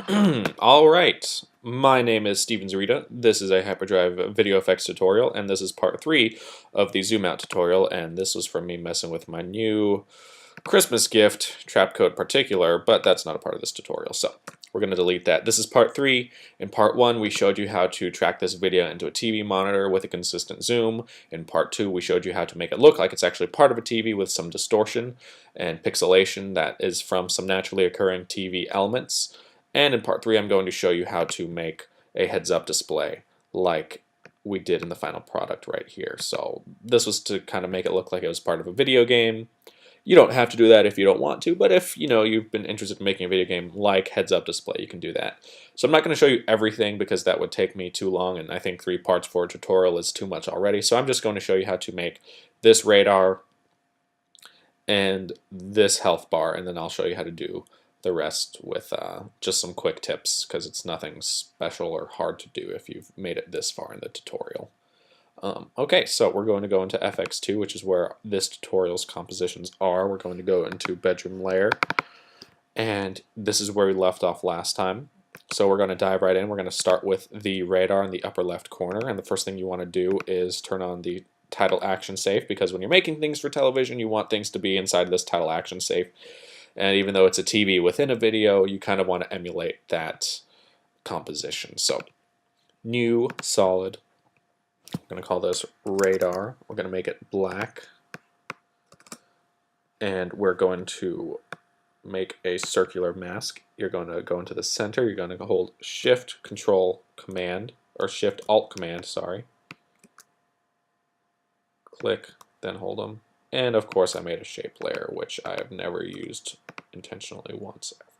Alright, my name is Steven Zarita. This is a Hyperdrive VFX tutorial, and this is part 3 of the zoom out tutorial, and this was from me messing with my new Christmas gift, Trapcode Particular, but that's not a part of this tutorial, so we're going to delete that. This is part 3. In part 1, we showed you how to track this video into a TV monitor with a consistent zoom. In part 2, we showed you how to make it look like it's actually part of a TV with some distortion and pixelation that is from some naturally occurring TV elements. And in part 3, I'm going to show you how to make a heads-up display like we did in the final product right here. So this was to kind of make it look like it was part of a video game. You don't have to do that if you don't want to, but if you've been interested in making a video game like heads-up display, you can do that. So I'm not going to show you everything because that would take me too long, and I think 3 parts for a tutorial is too much already. So I'm just going to show you how to make this radar and this health bar, and then I'll show you how to do the rest with just some quick tips because it's nothing special or hard to do if you've made it this far in the tutorial. Okay, so we're going to go into FX2, which is where this tutorial's compositions are. We're going to go into bedroom layer, and this is where we left off last time. So we're going to dive right in. We're going to start with the radar in the upper left corner, and the first thing you want to do is turn on the title action safe, because when you're making things for television, you want things to be inside this title action safe. And even though it's a TV within a video, you kind of want to emulate that composition. So, new, solid. I'm going to call this radar. We're going to make it black. And we're going to make a circular mask. You're going to go into the center. You're going to hold Shift, Control, Command, or Shift, Alt, Command, sorry. Click, then hold them. And of course I made a shape layer, which I have never used intentionally once ever.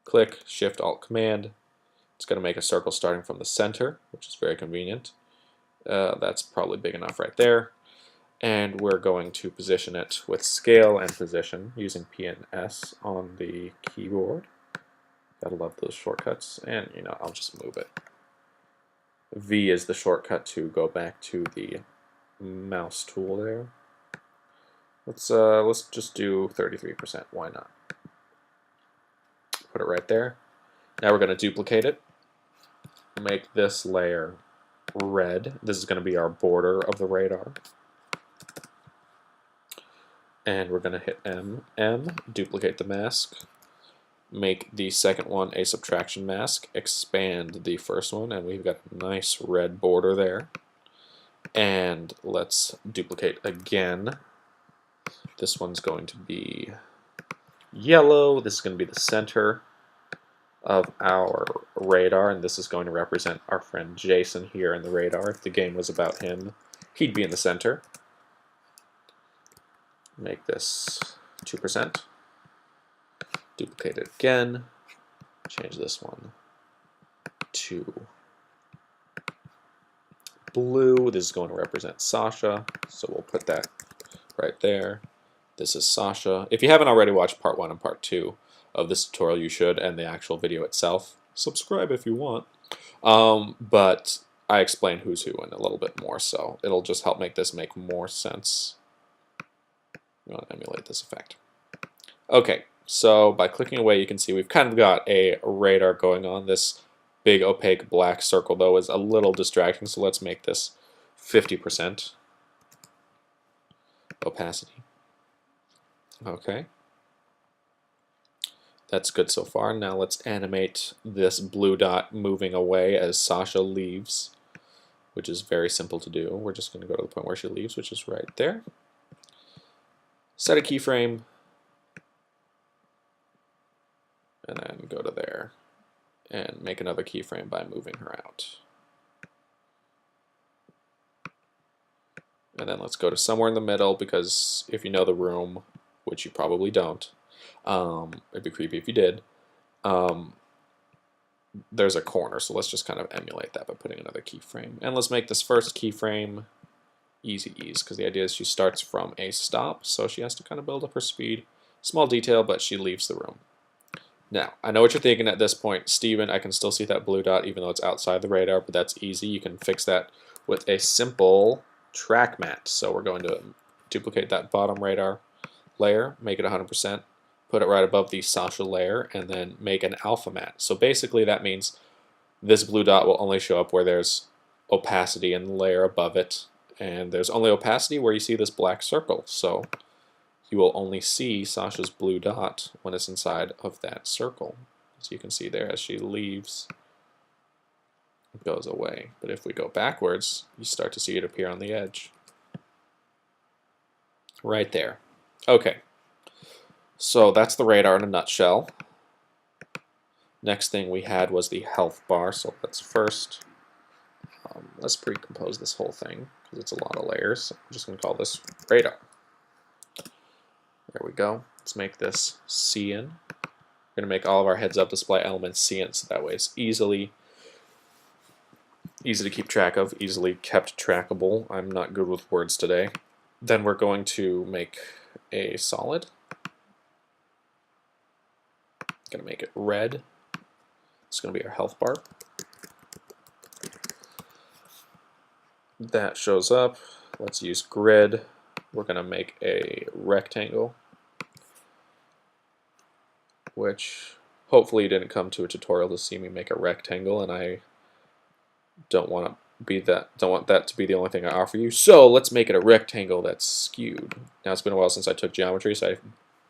Click, Shift, Alt, Command. It's going to make a circle starting from the center, which is very convenient. That's probably big enough right there. And we're going to position it with scale and position using P and S on the keyboard. Gotta love those shortcuts. And I'll just move it. V is the shortcut to go back to the mouse tool there. Let's just do 33%. Why not? Put it right there. Now we're going to duplicate it. Make this layer red. This is going to be our border of the radar. And we're going to hit M, duplicate the mask. Make the second one a subtraction mask. Expand the first one, and we've got a nice red border there. And let's duplicate again. This one's going to be yellow. This is going to be the center of our radar, and this is going to represent our friend Jason here in the radar. If the game was about him, he'd be in the center. Make this 2%. Duplicate it again. Change this one to blue. This is going to represent Sasha, so we'll put that right there. This is Sasha. If you haven't already watched part 1 and part 2 of this tutorial, you should, and the actual video itself. Subscribe if you want. But I explain who's who in a little bit more, so it'll just help make this make more sense. I'm going to emulate this effect. Okay, so by clicking away, you can see we've kind of got a radar going on. This big opaque black circle, though, is a little distracting, so let's make this 50% opacity. Okay. That's good so far. Now let's animate this blue dot moving away as Sasha leaves, which is very simple to do. We're just going to go to the point where she leaves, which is right there. Set a keyframe, and then go to there, and make another keyframe by moving her out. And then let's go to somewhere in the middle, because if you know the room, which you probably don't, it'd be creepy if you did, there's a corner, so let's just kind of emulate that by putting another keyframe. And let's make this first keyframe easy ease, because the idea is she starts from a stop, so she has to kind of build up her speed. Small detail, but she leaves the room. Now, I know what you're thinking at this point. Steven, I can still see that blue dot even though it's outside the radar, but that's easy. You can fix that with a simple track matte. So we're going to duplicate that bottom radar layer, make it 100%, put it right above the Sasha layer, and then make an alpha matte. So basically that means this blue dot will only show up where there's opacity in the layer above it, and there's only opacity where you see this black circle. So you will only see Sasha's blue dot when it's inside of that circle. As you can see there, as she leaves, it goes away. But if we go backwards, you start to see it appear on the edge. Right there. Okay, so that's the radar in a nutshell. Next thing we had was the health bar, so let's first, let's pre-compose this whole thing, because it's a lot of layers. I'm just going to call this radar. There we go. Let's make this cyan. We're going to make all of our heads-up display elements cyan, so that way it's easy to keep track of, easily kept trackable. I'm not good with words today. Then we're going to make a solid. Going to make it red. It's going to be our health bar. That shows up. Let's use grid. We're going to make a rectangle, which hopefully you didn't come to a tutorial to see me make a rectangle, and I don't want that to be the only thing I offer you. So let's make it a rectangle that's skewed. Now it's been a while since I took geometry, so I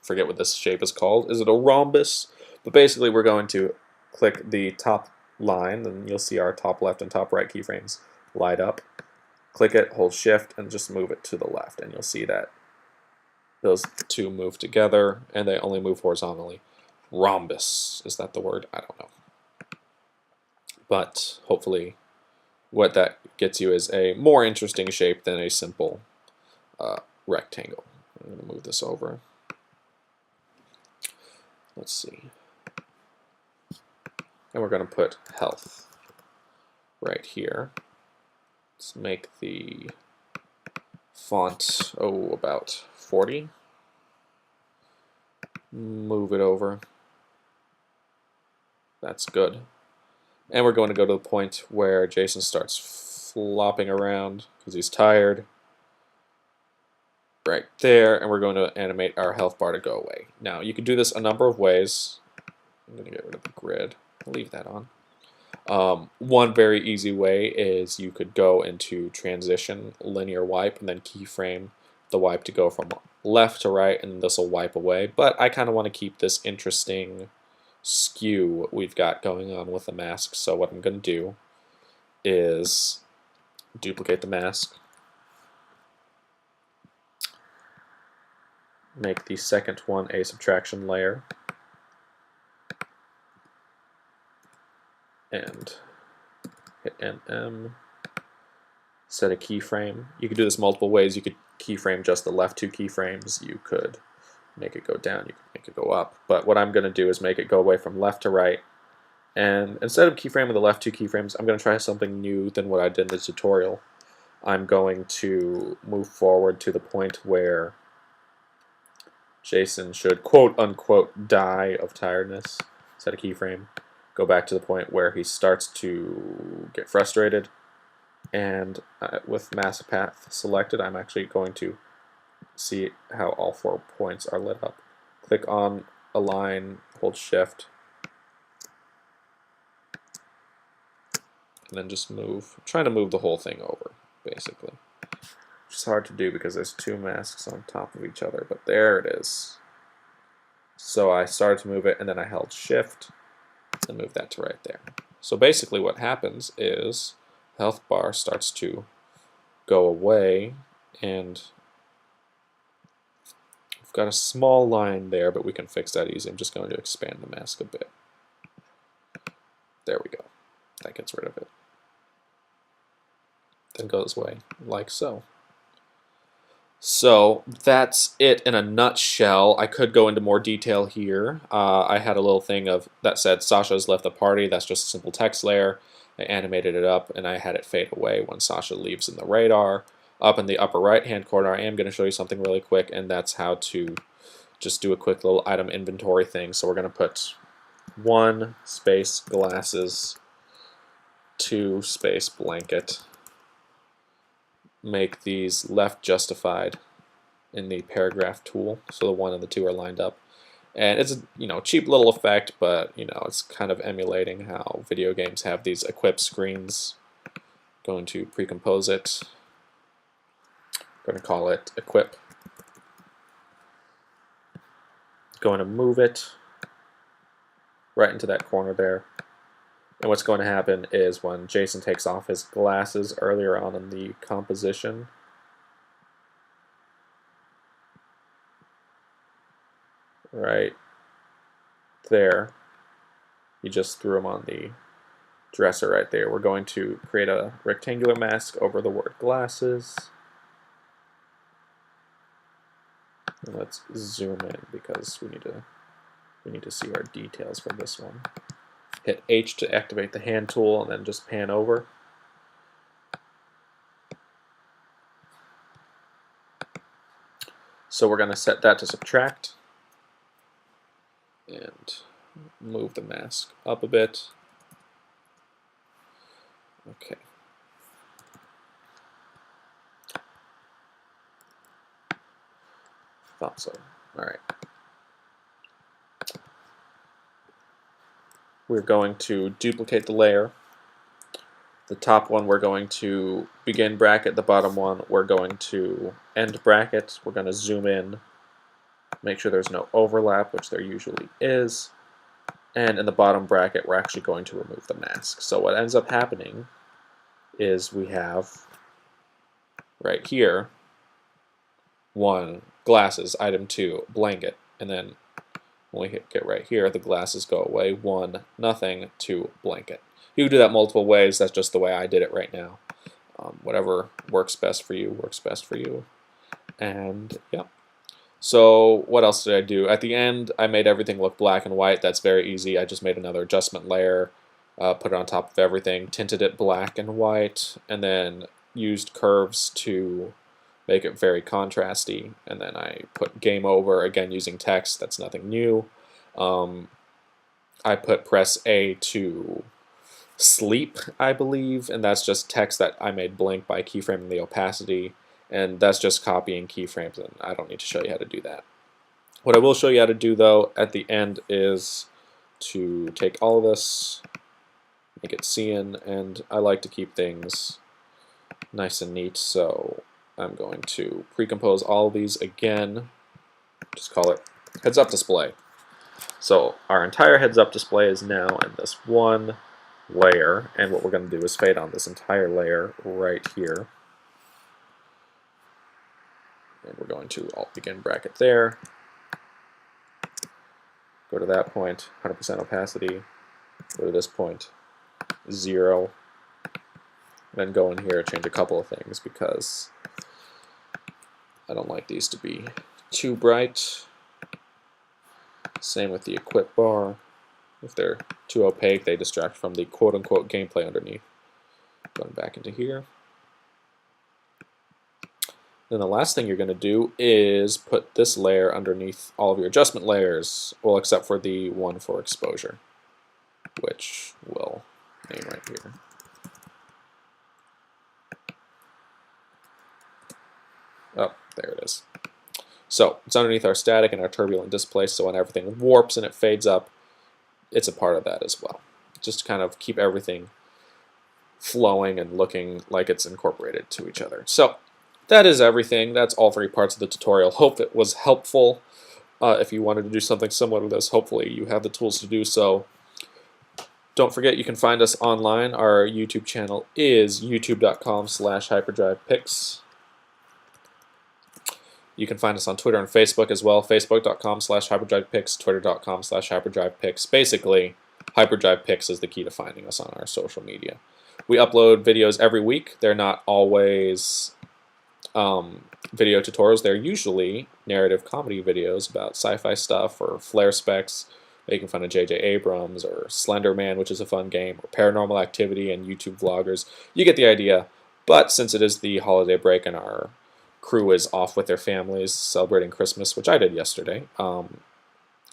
forget what this shape is called. Is it a rhombus? But basically we're going to click the top line, and you'll see our top left and top right keyframes light up. Click it, hold shift, and just move it to the left, and you'll see that those two move together, and they only move horizontally. Rhombus, is that the word? I don't know. But hopefully what that gets you is a more interesting shape than a simple rectangle. I'm going to move this over. Let's see. And we're going to put health right here. Let's make the font, about 40. Move it over. That's good. And we're going to go to the point where Jason starts flopping around because he's tired. Right there, and we're going to animate our health bar to go away. Now, you can do this a number of ways. I'm going to get rid of the grid. I'll leave that on. One very easy way is you could go into transition, linear wipe, and then keyframe the wipe to go from left to right, and this will wipe away. But I kind of want to keep this interesting skew we've got going on with the mask. So what I'm going to do is duplicate the mask, make the second one a subtraction layer, and hit NM, set a keyframe. You could do this multiple ways. You could keyframe just the left two keyframes. You could make it go down. You could make it go up. But what I'm going to do is make it go away from left to right. And instead of keyframing the left two keyframes, I'm going to try something new than what I did in the tutorial. I'm going to move forward to the point where Jason should quote-unquote die of tiredness. Set a keyframe. Go back to the point where he starts to get frustrated, and with mask path selected, I'm actually going to see how all 4 points are lit up. Click on align, hold shift, and then just move. I'm trying to move the whole thing over, basically. Which is hard to do because there's 2 masks on top of each other, but there it is. So I started to move it, and then I held shift and move that to right there. So basically what happens is the health bar starts to go away, and we've got a small line there, but we can fix that easy. I'm just going to expand the mask a bit. There we go. That gets rid of it. Then goes away, like so. So that's it in a nutshell. I could go into more detail here. I had a little thing that said Sasha's left the party. That's just a simple text layer. I animated it up, and I had it fade away when Sasha leaves in the radar. Up in the upper right hand corner, I am going to show you something really quick, and that's how to just do a quick little item inventory thing. So we're going to put 1 space glasses, 2 space blanket. Make these left justified in the paragraph tool, so the 1 and the 2 are lined up. And it's a cheap little effect, but it's kind of emulating how video games have these equip screens. Going to pre-compose it. Going to call it equip. Going to move it right into that corner there. And what's going to happen is when Jason takes off his glasses earlier on in the composition, right there, he just threw them on the dresser right there. We're going to create a rectangular mask over the word glasses. And let's zoom in because we need to see our details for this one. Hit H to activate the hand tool and then just pan over. So we're going to set that to subtract and move the mask up a bit. Okay. Thought so. All right. We're going to duplicate the layer. The top one we're going to begin bracket, the bottom one we're going to end bracket. We're going to zoom in, make sure there's no overlap, which there usually is. And in the bottom bracket we're actually going to remove the mask. So what ends up happening is we have right here 1 glasses, item 2 blanket, and then when we get right here, the glasses go away. 1 nothing, 2 blanket. You can do that multiple ways. That's just the way I did it right now. Whatever works best for you works best for you. And yeah. So what else did I do? At the end, I made everything look black and white. That's very easy. I just made another adjustment layer, put it on top of everything, tinted it black and white, and then used curves to make it very contrasty. And then I put game over, again using text. That's nothing new. I put press A to sleep, I believe, and that's just text that I made blink by keyframing the opacity, and that's just copying keyframes, and I don't need to show you how to do that. What I will show you how to do though at the end is to take all of this, make it cyan, and I like to keep things nice and neat, so I'm going to pre-compose all of these again, just call it heads up display. So our entire heads up display is now in this one layer, and what we're going to do is fade on this entire layer right here. And we're going to alt begin bracket there. Go to that point, 100% opacity. Go to this point, 0. Then go in here, change a couple of things because I don't like these to be too bright. Same with the equip bar. If they're too opaque, they distract from the quote-unquote gameplay underneath. Going back into here. Then the last thing you're going to do is put this layer underneath all of your adjustment layers, well, except for the one for exposure, which we'll name right here. Oh, there it is. So it's underneath our static and our turbulent display, so when everything warps and it fades up, it's a part of that as well. Just to kind of keep everything flowing and looking like it's incorporated to each other. So that is everything. That's all 3 parts of the tutorial. Hope it was helpful. If you wanted to do something similar to this, hopefully you have the tools to do so. Don't forget you can find us online. Our YouTube channel is youtube.com/hyperdrivepics. You can find us on Twitter and Facebook as well, facebook.com/hyperdrivepics, twitter.com/hyperdrivepics. Basically, hyperdrivepics is the key to finding us on our social media. We upload videos every week. They're not always video tutorials. They're usually narrative comedy videos about sci-fi stuff or flare specs, making fun of J.J. Abrams or Slender Man, which is a fun game, or Paranormal Activity and YouTube vloggers. You get the idea. But since it is the holiday break and our crew is off with their families celebrating Christmas, which I did yesterday,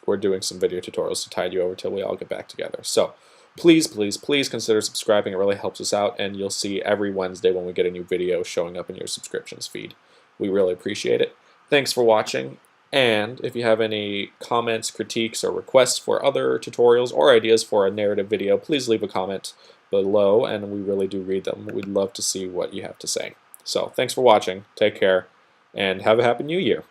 we're doing some video tutorials to tide you over till we all get back together. So please, please, please consider subscribing. It really helps us out, and you'll see every Wednesday when we get a new video showing up in your subscriptions feed. We really appreciate it. Thanks for watching. And if you have any comments, critiques, or requests for other tutorials or ideas for a narrative video, please leave a comment below, and we really do read them. We'd love to see what you have to say. So thanks for watching, take care, and have a happy new year.